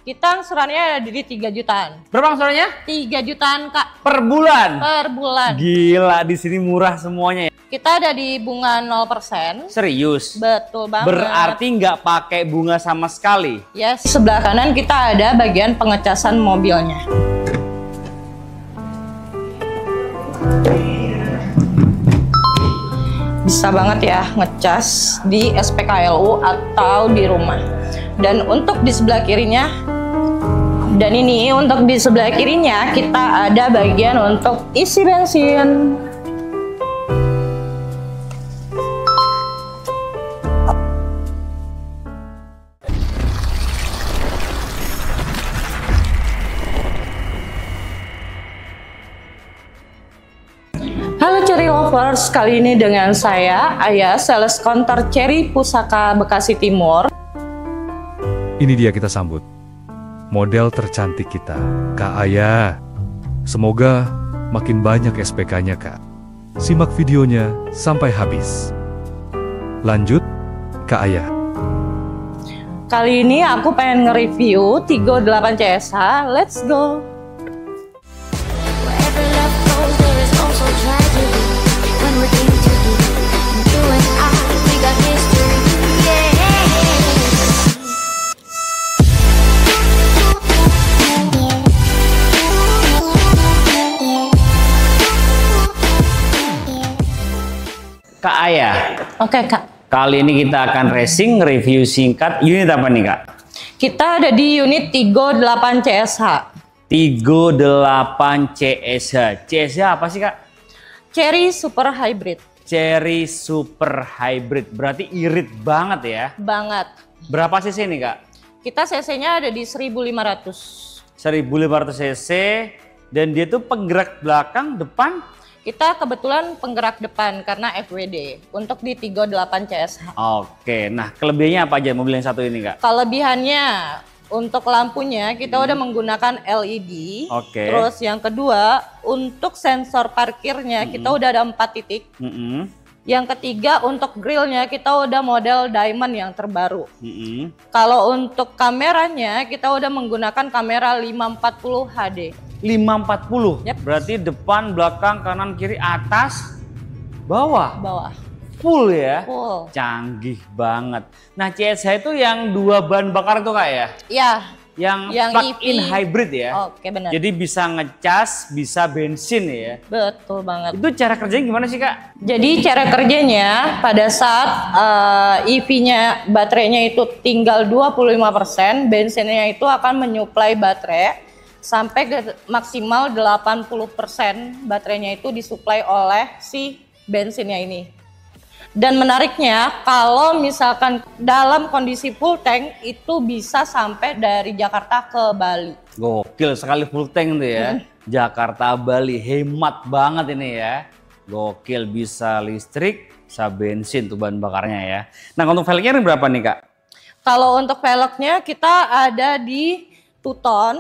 Kita angsurannya ada di 3 jutaan. Berapa angsurannya? 3 jutaan, Kak. Per bulan? Per bulan. Gila, di sini murah semuanya ya? Kita ada di bunga 0%. Serius? Betul banget. Berarti nggak pakai bunga sama sekali? Yes. Sebelah kanan kita ada bagian pengecasan mobilnya. Bisa banget ya ngecas di SPKLU atau di rumah. Dan untuk di sebelah kirinya, dan ini untuk di sebelah kirinya kita ada bagian untuk isi bensin. Halo Cherry Lovers, kali ini dengan saya Ayah, sales counter Cherry Pusaka Bekasi Timur. Ini dia kita sambut model tercantik kita, Kak Ayah. Semoga makin banyak SPK-nya, Kak. Simak videonya sampai habis. Lanjut, Kak Ayah. Kali ini aku pengen nge-review Tigo 8 CSH. Let's go. Kak Ayah. Oke, Kak. Kali ini kita akan racing review singkat unit apa nih, Kak? Kita ada di unit Tigo 8 CSH. Tigo 8 CSH. CSH apa sih, Kak? Cherry Super Hybrid. Cherry Super Hybrid. Berarti irit banget ya? Banget. Berapa cc nih, Kak? Kita cc-nya ada di 1500. 1500 cc. Dan dia tuh penggerak belakang, depan. Kita kebetulan penggerak depan karena FWD untuk di Tigo 8 CSH. Oke, nah kelebihannya apa aja mobil yang satu ini, Kak? Kelebihannya untuk lampunya kita udah menggunakan LED. Oke. Terus yang kedua untuk sensor parkirnya kita udah ada 4 titik. Yang ketiga untuk grillnya kita udah model diamond yang terbaru. Kalau untuk kameranya kita udah menggunakan kamera 540 HD. 540. Yep. Berarti depan, belakang, kanan, kiri, atas, bawah. Bawah. Full ya? Full. Canggih banget. Nah, CSH itu yang 2 bahan bakar tuh, Kak ya? Ya. Yang plug-in EV. hybrid ya? Oke, benar. Jadi bisa ngecas, bisa bensin ya? Betul banget. Itu cara kerjanya gimana sih, Kak? Jadi cara kerjanya pada saat EV-nya baterainya itu tinggal 25%, bensinnya itu akan menyuplai baterai sampai ke maksimal 80% baterainya itu disuplai oleh si bensinnya ini. Dan menariknya kalau misalkan dalam kondisi full tank itu bisa sampai dari Jakarta ke Bali. Gokil sekali full tank tuh ya. Jakarta, Bali, hemat banget ini ya. Gokil, bisa listrik, bisa bensin tuh bahan bakarnya ya. Nah, untuk velgnya ini berapa nih, Kak? Kalau untuk velgnya kita ada di 2 ton,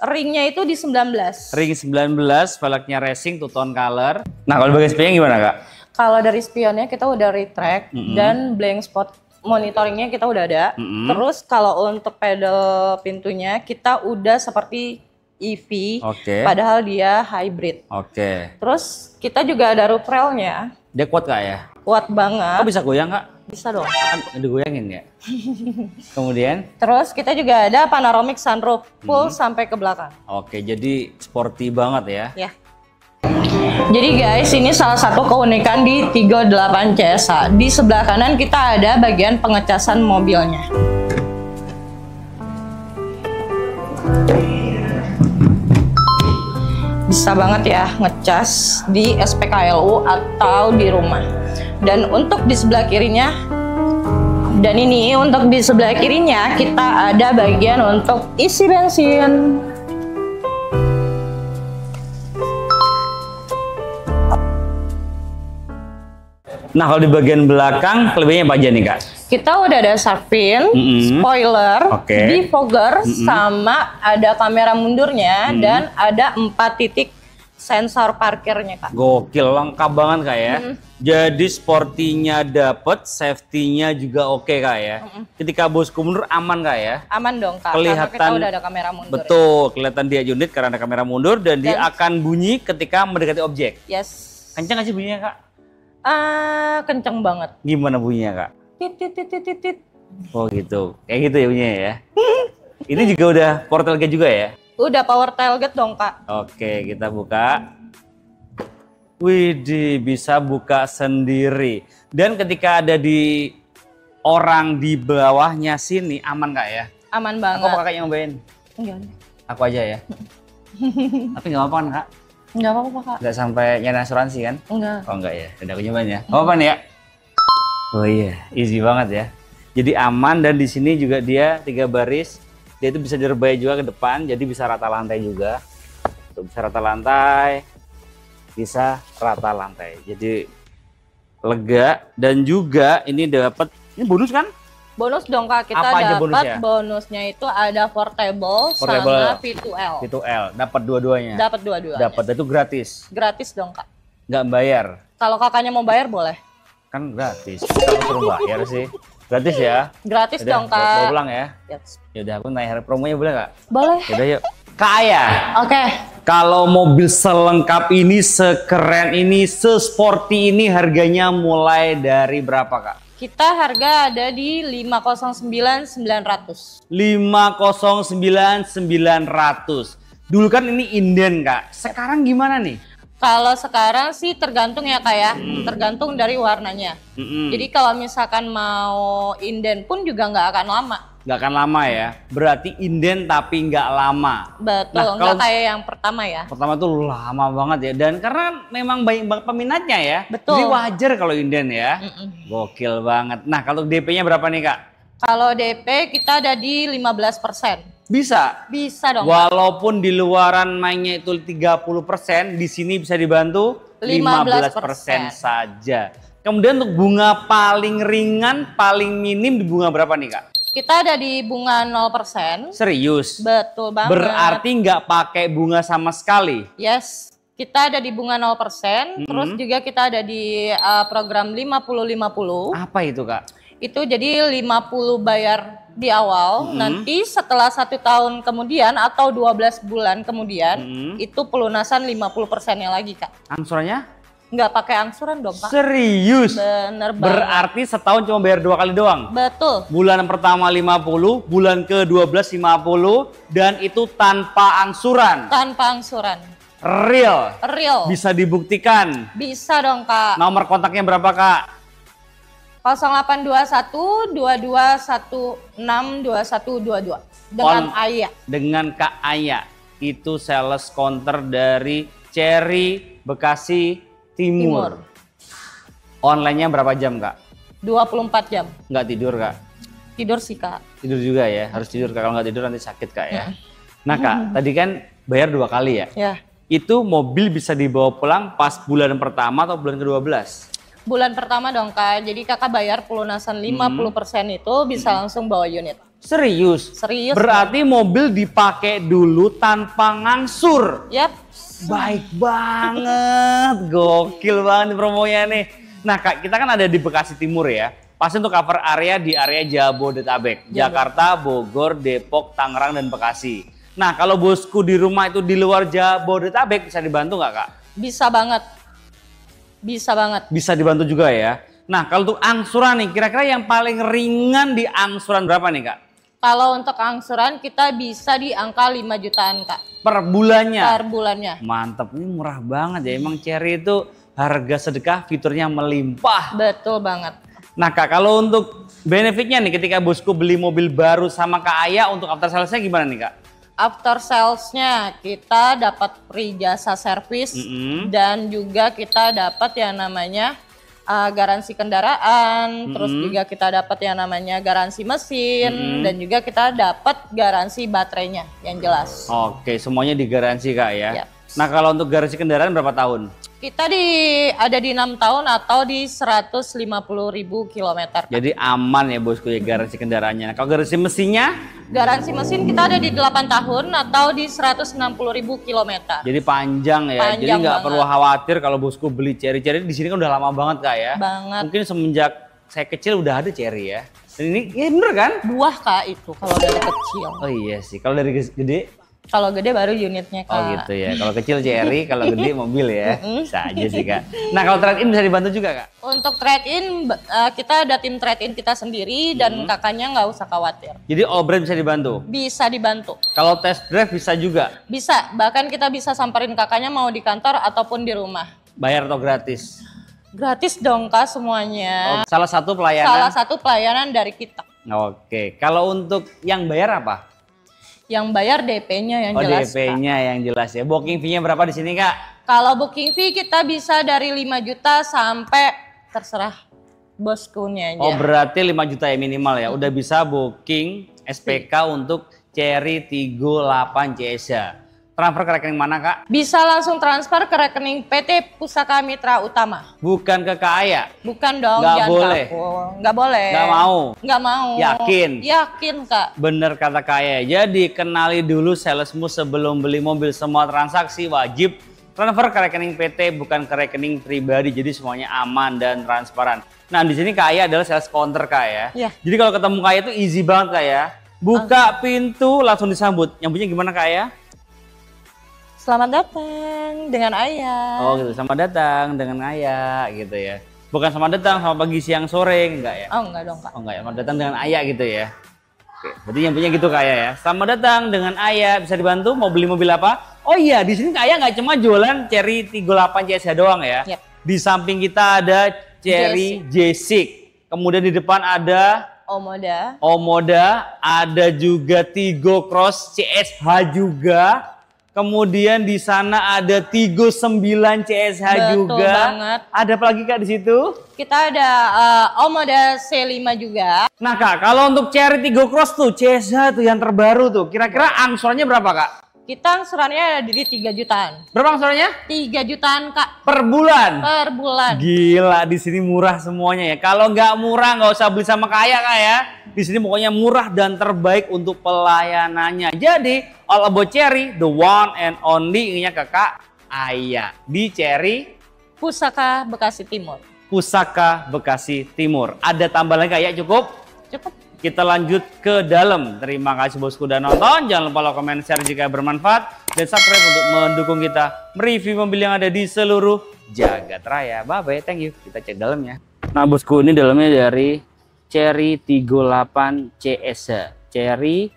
ringnya itu di 19. Ring 19, velgnya racing 2 tone color. Nah, kalau bagian spionnya gimana, Kak? Kalau dari spionnya kita udah retract dan blank spot monitoringnya kita udah ada. Terus kalau untuk pedal pintunya kita udah seperti EV, padahal dia hybrid. Terus kita juga ada roof railnya. Dia kuat, Kak ya? Kuat banget. Kok bisa goyang, Kak? Bisa dong. Digoyangin ya? Kemudian? Terus kita juga ada panoramic sunroof full sampai ke belakang. Oke, jadi sporty banget ya? Ya. Jadi guys, ini salah satu keunikan di Tigo 8 CSH. Di sebelah kanan kita ada bagian pengecasan mobilnya. Bisa banget ya ngecas di SPKLU atau di rumah. Dan untuk di sebelah kirinya, dan ini untuk di sebelah kirinya kita ada bagian untuk isi bensin. Nah, kalau di bagian belakang kelebihannya apa aja nih, Kak? Kita udah ada shark fin, spoiler, defogger, sama ada kamera mundurnya dan ada 4 titik sensor parkirnya Kak. Gokil, lengkap banget Kak ya. Jadi sportinya dapet, safety-nya juga oke Kak ya. Ketika bosku mundur aman Kak ya. Aman dong Kak, Kelihatan, karena kita udah ada kamera mundur. betul, kelihatan dia unit karena ada kamera mundur dan dia akan bunyi ketika mendekati objek. Yes. Kencang nggak sih bunyinya Kak? Kenceng banget. Gimana bunyinya Kak? Tit tit tit tit tit, tit. Oh gitu, kayak gitu ya bunyinya ya. Ini juga udah portal gate juga ya? Udah power tailgate dong Kak. Oke, kita buka. Widih, bisa buka sendiri. Dan ketika ada di orang di bawahnya sini, aman Kak ya? Aman Aku banget. apa kakak yang nyobain? Enggak. Aku aja ya? Tapi nggak apa-apa kan Kak? Enggak apa-apa Kak. Nggak sampai nyari asuransi kan? Enggak. Oh enggak ya, udah aku nyobain ya. Apa nih ya? Oh iya, easy banget ya. Jadi aman dan di sini juga dia 3 baris. Dia itu bisa direbai juga ke depan, jadi bisa rata lantai juga. Tuh, bisa rata lantai, bisa rata lantai. Jadi lega dan juga ini dapat ini bonus kan? Bonus dong Kak, kita Apa aja dapat bonusnya? bonusnya itu ada portable sama V2L. V2L, dapat dua-duanya. Dapat dua-duanya. Dapat itu gratis, Gratis dong Kak. nggak bayar. Kalau kakaknya mau bayar boleh. Kan gratis. Kalau suruh bayar sih. Gratis ya. Gratis Yaudah, dong Kak. bawa pulang ya. Yes. Yaudah aku naik harga promonya boleh nggak? Boleh. Yaudah yuk. Kak Aya, Oke. kalau mobil selengkap ini, sekeren ini, sesporty ini harganya mulai dari berapa Kak? Kita harga ada di 509.900. 509.900. Dulu kan ini inden Kak. Sekarang gimana nih? Kalau sekarang sih tergantung ya Kak ya. Tergantung dari warnanya. Jadi kalau misalkan mau inden pun juga nggak akan lama. Nggak akan lama ya. Berarti inden tapi nggak lama. Betul, Nah, nggak kalau- kayak yang pertama ya. Pertama tuh lama banget ya. Dan karena memang banyak banget peminatnya ya. Betul. Jadi wajar kalau inden ya. Gokil banget. Nah kalau DP-nya berapa nih Kak? Kalau DP kita ada di 15%. Bisa. Bisa dong. Walaupun di luaran mainnya itu 30%, di sini bisa dibantu 15% saja. Kemudian untuk bunga paling ringan, paling minim di bunga berapa nih Kak? Kita ada di bunga 0%. Serius? Betul banget. Berarti nggak pakai bunga sama sekali? Yes. Kita ada di bunga 0%. Terus juga kita ada di program 50-50. Apa itu Kak? Itu jadi 50 bayar di awal, nanti setelah 1 tahun kemudian atau 12 bulan kemudian itu pelunasan 50%-nya lagi Kak. Angsurannya? Nggak pakai angsuran dong Kak. Serius? Bener banget. Berarti setahun cuma bayar 2 kali doang? Betul. Bulan pertama 50, bulan ke-12 50, dan itu tanpa angsuran. Tanpa angsuran. Real? Real. Bisa dibuktikan? Bisa dong Kak. Nomor kontaknya berapa Kak? 0821 2216 2122 dengan Aya. Dengan Kak Aya. Itu sales counter dari Cherry Bekasi Timur. Online-nya berapa jam Kak? 24 jam. Nggak tidur Kak? Tidur sih Kak. Tidur juga ya, harus tidur Kak. Kalau nggak tidur nanti sakit Kak ya. Nah Kak, tadi kan bayar 2 kali ya? Ya. Itu mobil bisa dibawa pulang pas bulan pertama atau bulan ke-12? Bulan pertama dong Kak. Jadi Kakak bayar pelunasan 50% itu bisa langsung bawa unit. Serius? Serius. Berarti mobil dipakai dulu tanpa ngangsur. Yap. Baik banget, gokil banget nih promonya nih. Nah Kak, kita kan ada di Bekasi Timur ya. Pasti untuk cover area di area Jabodetabek. Jakarta, Bogor, Depok, Tangerang, dan Bekasi. Nah kalau bosku di rumah itu di luar Jabodetabek bisa dibantu nggak Kak? Bisa banget. Bisa banget. Bisa dibantu juga ya. Nah kalau untuk angsuran nih, kira-kira yang paling ringan di angsuran berapa nih Kak? Kalau untuk angsuran kita bisa di angka 5 jutaan Kak. Per bulannya? Per bulannya. Mantap, ini murah banget ya. Emang Cherry itu harga sedekah, fiturnya melimpah. Betul banget. Nah Kak, kalau untuk benefitnya nih ketika bosku beli mobil baru sama Kak Aya, untuk after sales-nya gimana nih Kak? After sales-nya kita dapat free jasa servis dan juga kita dapat yang namanya garansi kendaraan, terus juga kita dapat yang namanya garansi mesin dan juga kita dapat garansi baterainya yang jelas. Oke, semuanya digaransi Kak ya. Yap. Nah kalau untuk garansi kendaraan berapa tahun? Kita ada di 6 tahun atau di 150.000 kilometer. Jadi aman ya bosku ya garansi kendaraannya. Nah, kalau garansi mesinnya? Garansi mesin kita ada di 8 tahun atau di 160.000 kilometer. Jadi panjang ya. Panjang Jadi nggak banget. perlu khawatir kalau bosku beli Cherry di sini kan udah lama banget Kak ya. Banget. Mungkin semenjak saya kecil udah ada Cherry ya. Dan ini ya bener kan? Buah Kak itu kalau dari kecil. Oh iya sih. Kalau dari gede? Kalau gede baru unitnya Kak. Oh gitu ya. Kalau kecil Cherry, kalau gede mobil ya. Bisa aja sih Kak. Nah kalau trade-in bisa dibantu juga Kak? Untuk trade-in kita ada tim trade-in kita sendiri dan kakaknya nggak usah khawatir. Jadi all brand bisa dibantu? Bisa dibantu. Kalau test drive bisa juga? Bisa, bahkan kita bisa samperin kakaknya mau di kantor ataupun di rumah. Bayar atau gratis? Gratis dong Kak semuanya. Oh, salah satu pelayanan? Salah satu pelayanan dari kita. Oke. Kalau untuk yang bayar apa? Yang bayar DP-nya yang Oh jelas Kak. DP-nya yang jelas ya. Booking fee-nya berapa di sini Kak? Kalau booking fee kita bisa dari 5 juta sampai terserah boskunya aja. Oh berarti 5 juta ya minimal ya. Udah bisa booking SPK untuk Cherry 38 CSA. Transfer ke rekening mana Kak? Bisa langsung transfer ke rekening PT Pusaka Mitra Utama. Bukan ke Kaya? Bukan dong, Nggak jangan boleh? takut. Nggak boleh. Nggak mau? Nggak mau. Yakin? Yakin Kak. Bener kata Kaya. Jadi kenali dulu salesmu sebelum beli mobil. Semua transaksi wajib transfer ke rekening PT bukan ke rekening pribadi. Jadi semuanya aman dan transparan. Nah di sini Kaya adalah sales counter Kak ya. Iya. Jadi kalau ketemu Kaya itu easy banget Kak ya. Buka pintu langsung disambut. Nyambutnya gimana Kak ya? Selamat datang dengan ayah. Oh gitu, selamat datang dengan Ayah gitu ya. Bukan selamat datang sama pagi siang sore, enggak ya? Oh enggak dong Kak. Oh enggak ya, selamat datang dengan Ayah gitu ya. Oke, berarti yang punya gitu Kak ya. Selamat datang dengan Ayah, bisa dibantu mau beli mobil apa? Oh iya, di sini Ayah nggak cuma jualan Cherry 38 CSA doang ya. Yep. Di samping kita ada Cherry J6. Kemudian di depan ada Omoda, ada juga Tigo Cross CSH juga. Kemudian di sana ada Tigo 9 CSH Betul juga. banget. Ada apa lagi Kak di situ? Kita ada Omoda C5 juga. Nah Kak, kalau untuk Cherry Tigo Cross tuh CSH tuh yang terbaru tuh, kira-kira angsurannya berapa Kak? Kita angsurannya ada di 3 jutaan. Berapa angsurannya? 3 jutaan Kak Per bulan? per bulan. Gila, di sini murah semuanya ya. Kalau nggak murah nggak usah beli sama Kaya Kak ya. Di sini pokoknya murah dan terbaik untuk pelayanannya. Jadi all about Cherry, the one and only inginnya Kakak Ayah di Cherry Pusaka Bekasi Timur. Pusaka Bekasi Timur. Ada tambahan lagi Kak ya, cukup? Cukup. Kita lanjut ke dalam. Terima kasih bosku udah nonton. Jangan lupa like, comment, share jika bermanfaat. Dan subscribe untuk mendukung kita mereview mobil yang ada di seluruh jagat raya. Bye-bye, thank you. Kita cek dalamnya. Nah bosku, ini dalamnya dari Cherry 38 CSH. Cherry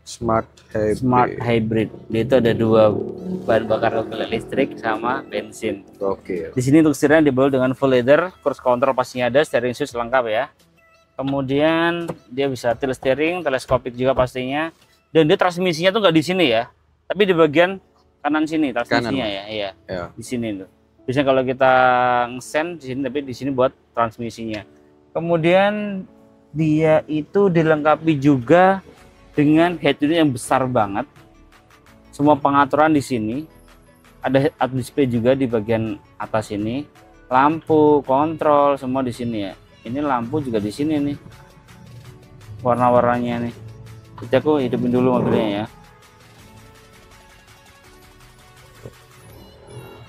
Smart Hybrid. Dia itu ada dua bahan bakar mobil listrik sama bensin. Oke. Di sini untuk setirnya dibalut dengan full leather, cruise control pastinya ada, steering wheel lengkap ya. Kemudian dia bisa tilt steering, teleskopik juga pastinya. Dan dia transmisinya tuh nggak di sini ya, tapi di bagian kanan sini transmisinya ya. Iya. Ya. Di sini tuh. Biasanya kalau kita nge-send di sini, tapi di sini buat transmisinya. Kemudian dia itu dilengkapi juga dengan head unit yang besar banget. Semua pengaturan di sini. Ada head up display juga di bagian atas ini. Lampu, kontrol semua di sini ya. Ini lampu juga di sini nih. Warna-warnanya nih. Jadi aku hidupin dulu mobilnya ya.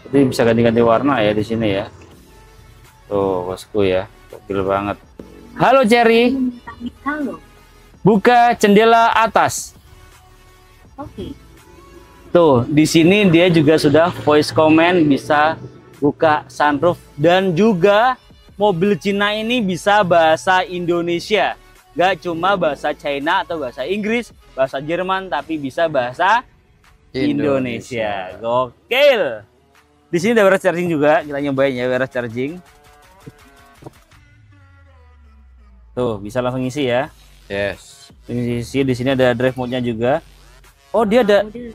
Jadi bisa ganti-ganti warna ya di sini ya. Tuh bosku ya, gokil banget. Halo Cherry. Halo. Buka jendela atas. Oke. Tuh, di sini dia juga sudah voice command, bisa buka sunroof dan juga mobil Cina ini bisa bahasa Indonesia. Gak cuma bahasa China atau bahasa Inggris, bahasa Jerman, tapi bisa bahasa Indonesia. Gokil. Di sini ada wireless charging juga, kita nyobain ya wireless charging. Tuh, bisa langsung isi ya. Yes. Ini di sini ada drive mode-nya juga. Oh, dia ada Mode.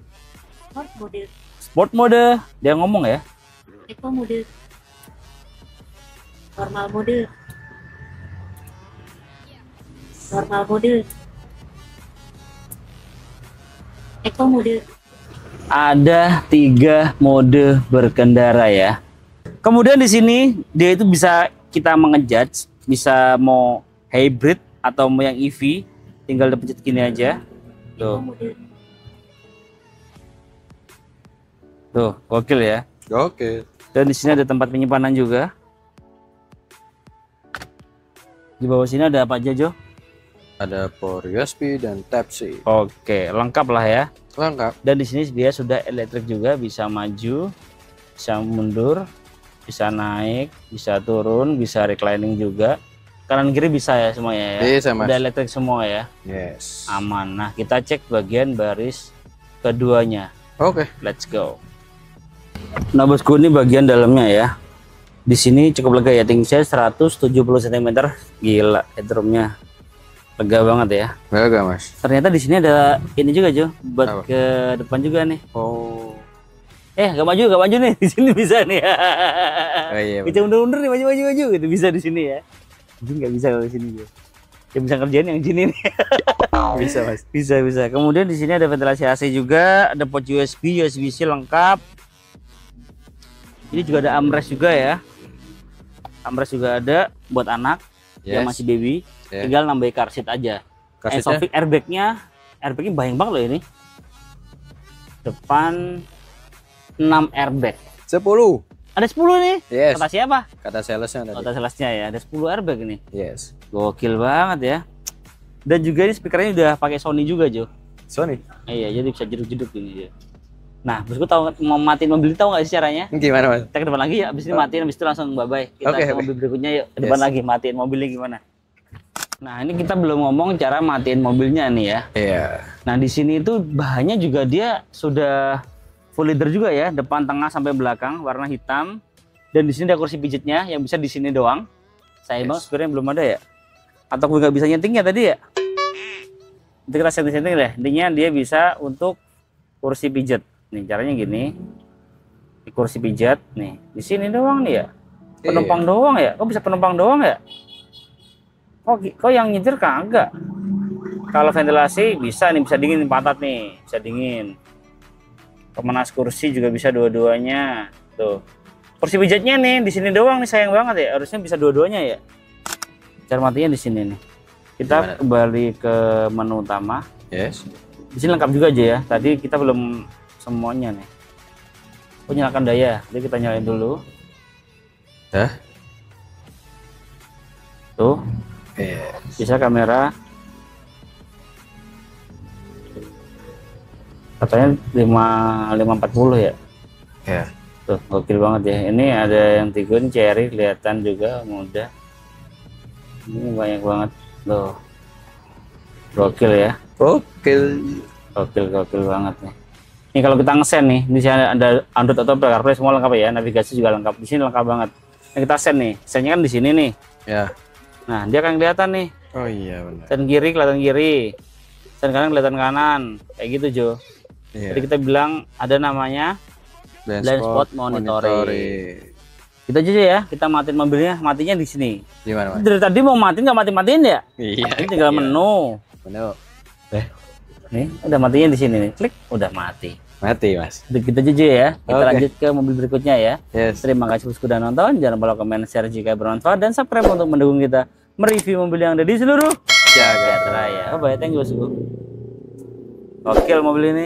Sport mode. sport mode. Dia ngomong ya. Eco mode. Normal mode. Normal mode. Eco mode. Ada 3 mode berkendara ya. Kemudian di sini dia itu bisa kita mengejudge, bisa mau hybrid atau mau yang EV, tinggal dipencet gini aja. Tuh, Model. tuh, gokil ya. Oke. Dan di sini ada tempat penyimpanan juga. Di bawah sini ada apa aja, Jo? Ada port USB dan Type C. Oke, lengkap lah ya. Lengkap. Dan di sini dia sudah elektrik juga, bisa maju, bisa mundur, bisa naik, bisa turun, bisa reclining juga. Kanan kiri bisa ya semuanya ya. Bisa, Mas. Udah elektrik semua ya. Yes. Aman. Nah, kita cek bagian baris keduanya. Oke. Let's go. Nah, bosku, ini bagian dalamnya ya. Di sini cukup lega ya, tinggi saya 170 cm. Gila, headroomnya lega banget ya. Lega, Mas. Ternyata di sini ada ini juga, Jo, buat Apa? ke depan juga nih. Oh. Gak maju nih. Di sini bisa nih. Oh iya. Bisa undur-undur nih, maju gitu bisa di sini ya. Jadi nggak bisa kalau di sini, Jo. Yang bisa kerjain yang sini nih. Bisa, Mas. Bisa. Kemudian di sini ada ventilasi AC juga, ada port USB, USB-C lengkap. Ini juga ada armrest juga ya. Armrest juga ada buat anak yang masih baby. Yeah. Tinggal nambahin car seat aja. Car seatnya? Sofix airbagnya banyak banget loh ini. Depan 6 airbag. 10. Ada 10 nih. Yes. Kata siapa? Kata salesnya tadi. Kota salesnya ya. Ada 10 airbag ini. Yes. Gokil banget ya. Dan juga ini speakernya udah pakai Sony juga, Jo. Sony. Iya, jadi bisa jeduk-jeduk ini, Jo. Nah, bosku tahu mau matiin mobil ini, tahu nggak sih caranya? Gimana, Mas? Kita ke depan lagi ya, abis ini matiin, abis itu langsung bye-bye. Kita Oke, ke oke. mobil berikutnya yuk, ke depan Yes. lagi matiin mobilnya gimana. Nah, ini kita belum ngomong cara matiin mobilnya nih ya. Iya. Nah, di sini itu bahannya juga dia sudah full leather juga ya, depan, tengah sampai belakang, warna hitam. Dan di sini ada kursi pijitnya yang bisa di sini doang. Saya bang, sebenarnya belum ada ya. Atau gue nggak bisa nyetingnya tadi ya. Nanti kita setting-setting deh. Intinya dia bisa untuk kursi pijat. Nih caranya gini. Di kursi pijat nih. Di sini doang nih ya. Penumpang doang ya. Kok bisa penumpang doang ya? Kok yang nyetir kagak? Kalau ventilasi bisa nih, bisa dingin pantat nih, bisa dingin. Pemanas kursi juga bisa dua-duanya. Tuh. Kursi pijatnya nih di sini doang nih, sayang banget ya. Harusnya bisa dua-duanya ya. Cara matinya di sini nih. Kita kembali ke menu utama. Yes. Di sini lengkap juga aja ya. Tadi kita belum semuanya nih. Oh, nyalakan daya. Jadi kita nyalain dulu. Hah? Tuh. Yes. Bisa kamera. Katanya 540 ya. Ya. Tuh, gokil banget ya. Ini ada yang Tigun Cherry kelihatan juga mudah. Ini banyak banget. Tuh. Gokil ya. Oke. Gokil banget nih. Ini kalau kita ngesen nih, di sini ada Android atau CarPlay semua lengkap ya, navigasi juga lengkap. Di sini lengkap banget. Nah, kita sen nih, sennya kan di sini nih. Ya. Nah, dia akan kelihatan nih. Oh iya benar. Sen kiri kelihatan kiri, sen kanan kelihatan kanan, kayak gitu Jo. Iya. Jadi kita bilang ada namanya blind spot monitoring. Kita aja ya, kita matiin mobilnya, matinya di sini. Gimana, Mas? Dari tadi mau matiin nggak mati-matiin ya? Iya. Ini tinggal menu. Benar. Nih, udah matinya di sini nih. Klik, udah mati. Mati, Mas. Udah kita aja ya. Kita Oke. lanjut ke mobil berikutnya ya. Yes. Terima kasih sudah nonton. Jangan lupa komen, share jika bermanfaat dan subscribe untuk mendukung kita mereview mobil yang ada di seluruh Jagat raya. Bye bye, thank you bosku. Gokil mobil ini.